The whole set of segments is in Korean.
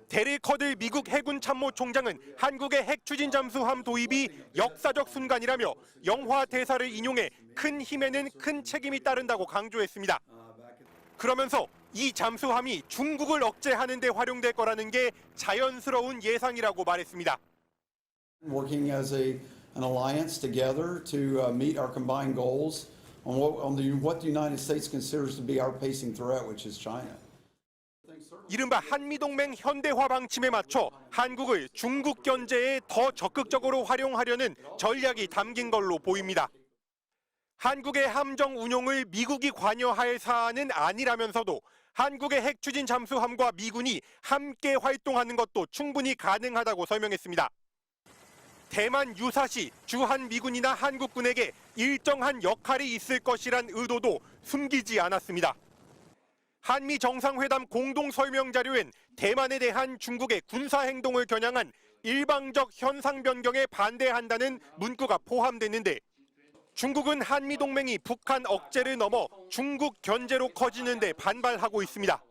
데릴 커들 미국 해군 참모총장은 한국의 핵 추진 잠수함 도입이 역사적 순간이라며 영화 대사를 인용해 큰 힘에는 큰 책임이 따른다고 강조했습니다. 그러면서 이 잠수함이 중국을 억제하는 데 활용될 거라는 게 자연스러운 예상이라고 말했습니다. Working as an alliance together to meet our combined goals on what the United States considers to be our pacing threat, which is China. 이른바 한미동맹 현대화 방침에 맞춰 한국을 중국 견제에 더 적극적으로 활용하려는 전략이 담긴 걸로 보입니다. 한국의 함정 운용을 미국이 관여할 사안은 아니라면서도 한국의 핵 추진 잠수함과 미군이 함께 활동하는 것도 충분히 가능하다고 설명했습니다. 대만 유사시 주한 미군이나 한국군에게 일정한 역할이 있을 것이란 의도도 숨기지 않았습니다. 한미 정상회담 공동 설명 자료엔 대만에 대한 중국의 군사 행동을 겨냥한 일방적 현상 변경에 반대한다는 문구가 포함됐는데 중국은 한미 동맹이 북한 억제를 넘어 중국 견제로 커지는 데 반발하고 있습니다.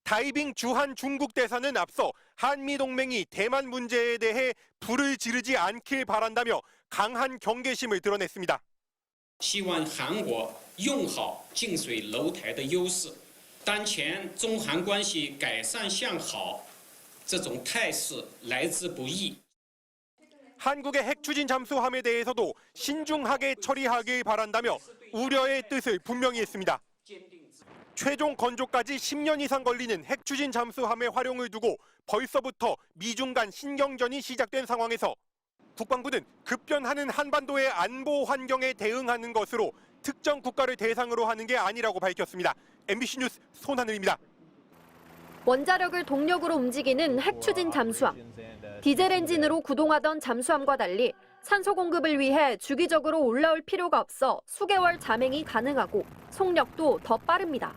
다이빙 주한 중국 대사는 앞서 한미 동맹이 대만 문제에 대해 불을 지르지 않길 바란다며 강한 경계심을 드러냈습니다. 希望韩国用好近水楼台的优势，当前中韩关系改善向好，这种态势来之不易。 한국의 핵 추진 잠수함에 대해서도 신중하게 처리하길 바란다며 우려의 뜻을 분명히 했습니다. 최종 건조까지 10년 이상 걸리는 핵 추진 잠수함의 활용을 두고 벌써부터 미중 간 신경전이 시작된 상황에서 국방부는 급변하는 한반도의 안보 환경에 대응하는 것으로 특정 국가를 대상으로 하는 게 아니라고 밝혔습니다. MBC 뉴스 손하늘입니다. 원자력을 동력으로 움직이는 핵 추진 잠수함. 디젤 엔진으로 구동하던 잠수함과 달리 산소 공급을 위해 주기적으로 올라올 필요가 없어 수개월 잠행이 가능하고 속력도 더 빠릅니다.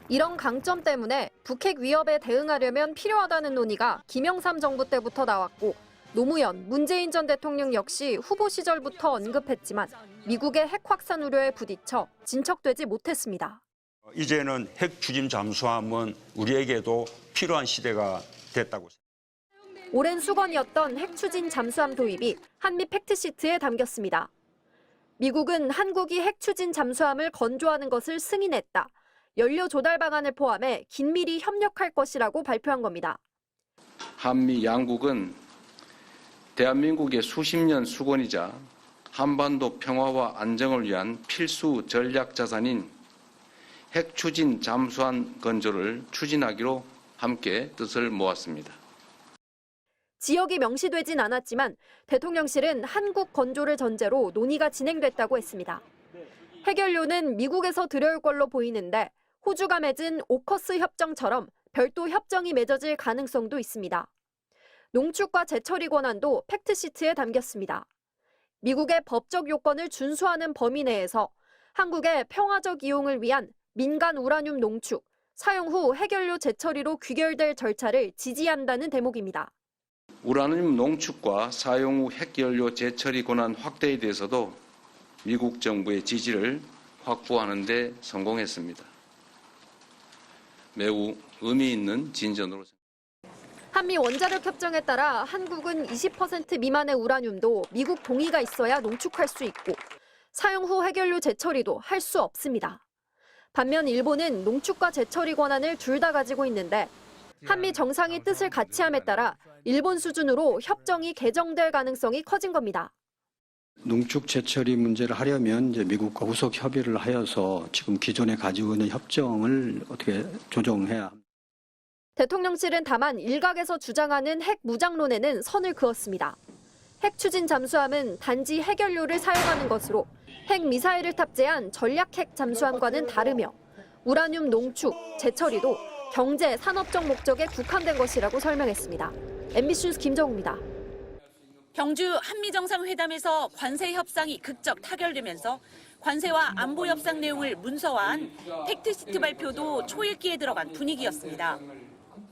이런 강점 때문에 북핵 위협에 대응하려면 필요하다는 논의가 김영삼 정부 때부터 나왔고 노무현, 문재인 전 대통령 역시 후보 시절부터 언급했지만 미국의 핵 확산 우려에 부딪혀 진척되지 못했습니다. 이제는 핵 추진 잠수함은 우리에게도 필요한 시대가 됐다고 생각합니다. 오랜 수건이었던 핵 추진 잠수함 도입이 한미 팩트시트에 담겼습니다. 미국은 한국이 핵 추진 잠수함을 건조하는 것을 승인했다. 연료 조달 방안을 포함해 긴밀히 협력할 것이라고 발표한 겁니다. 한미 양국은 대한민국의 수십 년 수건이자 한반도 평화와 안정을 위한 필수 전략 자산인 핵 추진 잠수함 건조를 추진하기로 함께 뜻을 모았습니다. 지역이 명시되진 않았지만 대통령실은 한국 건조를 전제로 논의가 진행됐다고 했습니다. 해결료는 미국에서 들여올 걸로 보이는데 호주가 맺은 오커스 협정처럼 별도 협정이 맺어질 가능성도 있습니다. 농축과 재처리 권한도 팩트시트에 담겼습니다. 미국의 법적 요건을 준수하는 범위 내에서 한국의 평화적 이용을 위한 민간 우라늄 농축, 사용 후 해결료 재처리로 귀결될 절차를 지지한다는 대목입니다. 우라늄 농축과 사용 후 핵연료 재처리 권한 확대에 대해서도 미국 정부의 지지를 확보하는 데 성공했습니다. 매우 의미 있는 진전으로 생각합니다. 한미 원자력 협정에 따라 한국은 20% 미만의 우라늄도 미국 동의가 있어야 농축할 수 있고 사용 후 해결료 재처리도 할 수 없습니다. 반면 일본은 농축과 재처리 권한을 둘 다 가지고 있는데 한미 정상이 뜻을 같이 함에 따라 일본 수준으로 협정이 개정될 가능성이 커진 겁니다. 농축 재처리 문제를 하려면 이제 미국과 후속 협의를 하여서 지금 기존에 가지고 있는 협정을 어떻게 조정해야 합니다. 대통령실은 다만 일각에서 주장하는 핵 무장론에는 선을 그었습니다. 핵 추진 잠수함은 단지 해결료를 사용하는 것으로 핵 미사일을 탑재한 전략 핵 잠수함과는 다르며 우라늄 농축, 재처리도 경제, 산업적 목적에 국한된 것이라고 설명했습니다. MBC 뉴스 김정우입니다. 경주 한미정상회담에서 관세 협상이 극적 타결되면서 관세와 안보 협상 내용을 문서화한 팩트시트 발표도 초읽기에 들어간 분위기였습니다.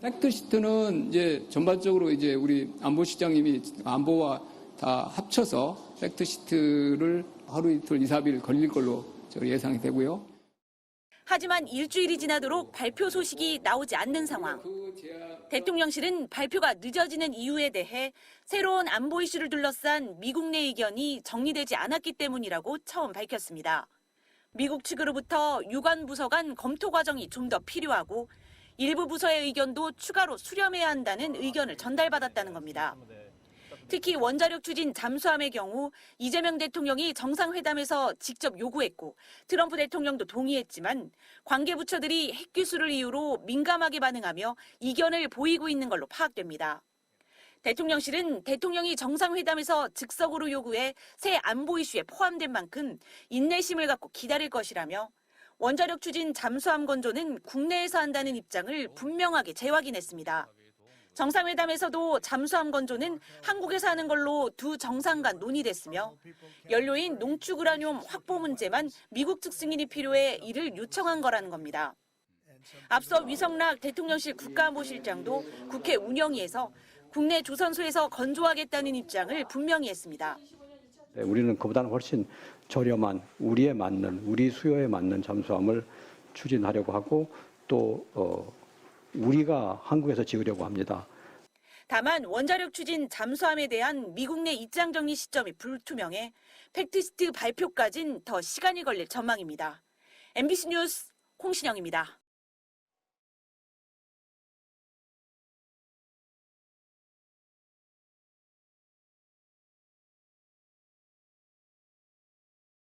팩트시트는 이제 전반적으로 이제 우리 안보실장님이 안보와 다 합쳐서 팩트시트를 하루 이틀 2, 3일 걸릴 걸로 예상이 되고요. 하지만 일주일이 지나도록 발표 소식이 나오지 않는 상황. 대통령실은 발표가 늦어지는 이유에 대해 새로운 안보 이슈를 둘러싼 미국 내 의견이 정리되지 않았기 때문이라고 처음 밝혔습니다. 미국 측으로부터 유관 부서 간 검토 과정이 좀 더 필요하고 일부 부서의 의견도 추가로 수렴해야 한다는 의견을 전달받았다는 겁니다. 특히 원자력 추진 잠수함의 경우 이재명 대통령이 정상회담에서 직접 요구했고 트럼프 대통령도 동의했지만 관계부처들이 핵기술을 이유로 민감하게 반응하며 이견을 보이고 있는 걸로 파악됩니다. 대통령실은 대통령이 정상회담에서 즉석으로 요구해 새 안보 이슈에 포함된 만큼 인내심을 갖고 기다릴 것이라며 원자력 추진 잠수함 건조는 국내에서 한다는 입장을 분명하게 재확인했습니다. 정상회담에서도 잠수함 건조는 한국에서 하는 걸로 두 정상 간 논의됐으며 연료인 농축 우라늄 확보 문제만 미국 측 승인이 필요해 이를 요청한 거라는 겁니다. 앞서 위성락 대통령실 국가안보실장도 국회 운영위에서 국내 조선소에서 건조하겠다는 입장을 분명히 했습니다. 우리는 그보다는 훨씬 저렴한 우리 수요에 맞는 잠수함을 추진하려고 하고 또 우리가 한국에서 지으려고 합니다. 다만 원자력 추진 잠수함에 대한 미국 내 입장 정리 시점이 불투명해 팩트시트 발표까진 더 시간이 걸릴 전망입니다. MBC 뉴스 홍신영입니다.